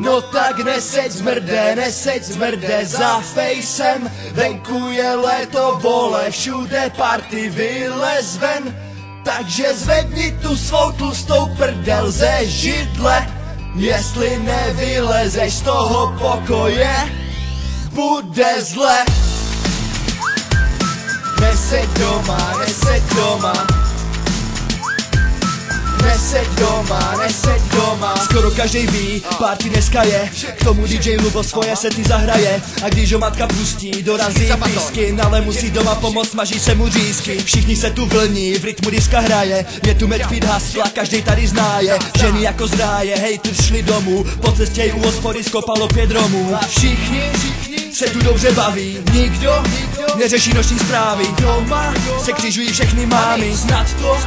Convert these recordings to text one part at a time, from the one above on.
No tak neseď zmrde za fejsem. Venku je léto, vole, všude party, vylez ven. Takže zvedni tu svou tlustou prdel ze židle. Jestli nevylezeš z toho pokoje, bude zle. Neseď doma, neseď doma. Neseď doma, neseď doma. Skoro každej ví, party dneska je. K tomu DJ Lubo svoje sety zahraje. A když ho matka pustí, dorazí písky. Ale musí doma pomoct, smaží se mu řízky. Všichni se tu vlní, v rytmu diska hraje. Je tu Medfeed hasla, každej tady zná je. Ženy jako zráje, hejters šli domů. Po cestě u hospody skopalo 5 romů. Všichni se tu dobře baví, nikdo neřeší noční zprávy. Doma se křižují všechny mámy, snad to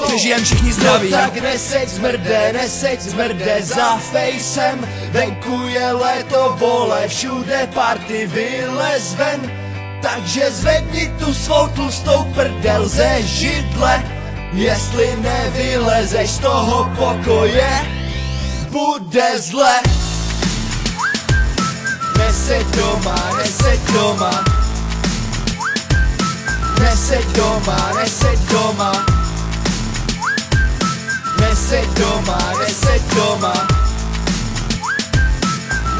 přežijem všichni zdraví. No tak neseď zmrde za fejsem. Venku je léto, vole, všude party, vylez ven. Takže zvedni tu svou tlustou prdel ze židle. Jestli nevylezeš z toho pokoje, bude zle. Neseď doma, neseď doma. Neseď doma, neseď doma. Neseď doma, neseď doma.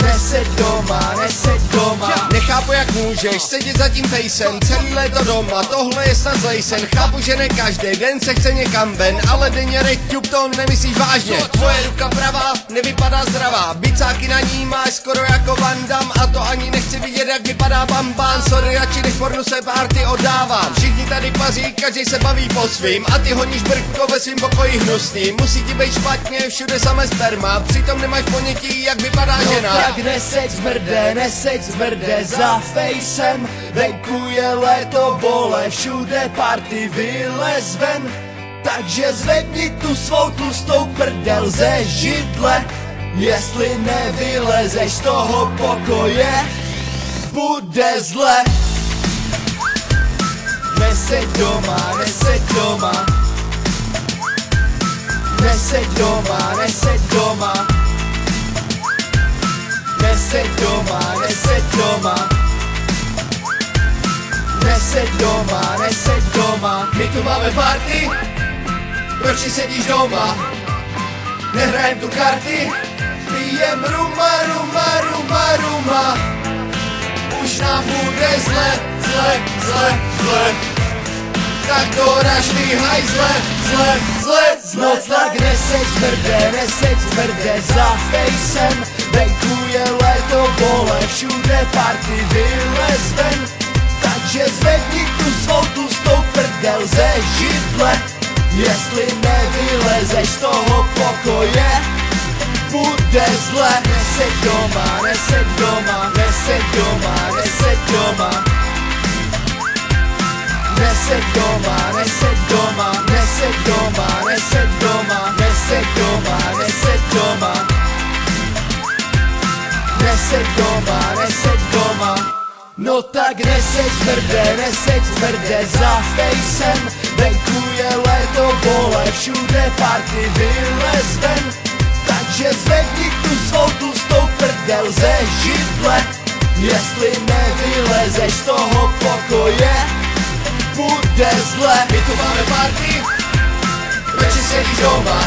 Neseď doma, neseď doma. Nechápu, jak můžeš sedět za tím fejsem celý léto doma, tohle je snad zlej sen. Chápu, že ne každý den se chce někam ven, ale denně reťup, to nemyslíš vážně. Tvoje ruka pravá nevypadá zdravá, bicáky na ní máš skoro jako Van Damme. A to ani nechci vidět, jak vypadá bambán. Sorry, radši než pornu se party oddávám. Všichni tady paří, každý se baví po svým. A ty honíš brko ve svým pokoji hnusný. Musí ti být špatně, všude samé sperma. Přitom nemáš ponětí, jak vypadá žena. Tak neseď zmrde za fejsem. Venku je léto, vole, všude party, vylez ven. Takže zvedni tu svou tlustou prdel ze židle. Jestli nevylezeš z toho pokoje, bude zle. Neseď doma, neseď doma. Neseď doma, neseď doma. Neseď doma, neseď doma. Neseď doma, neseď doma. My tu máme party, proč si sedíš doma? Nehrajem tu karty, pijem ruma, ruma, ruma, ruma. Už nám bude zle, zle, zle, zle. Tak doraž ty hajzle, zle, zle, zle. No tak neseď zmrde za fejsem. Venku je léto, vole, všude party, vylez ven. Takže zvedni tu svou tlustou prdel ze židle. Jestli nevylezeš z toho pokoje, bude zle. Neseď doma, neseď doma. Neseď doma, neseď doma. Neseď doma, neseď doma. Neseď doma, neseď doma. Neseď doma, neseď doma. Neseď doma, neseď doma. No tak neseď zmrde za fejsem. Venku je léto, vole, všude party, vylez ven. Takže zvedni tu svou tlustou prdel ze židle. Jestli nevylezeš z toho pokoje, bude zle. My tu máme party, proč si sedíš doma?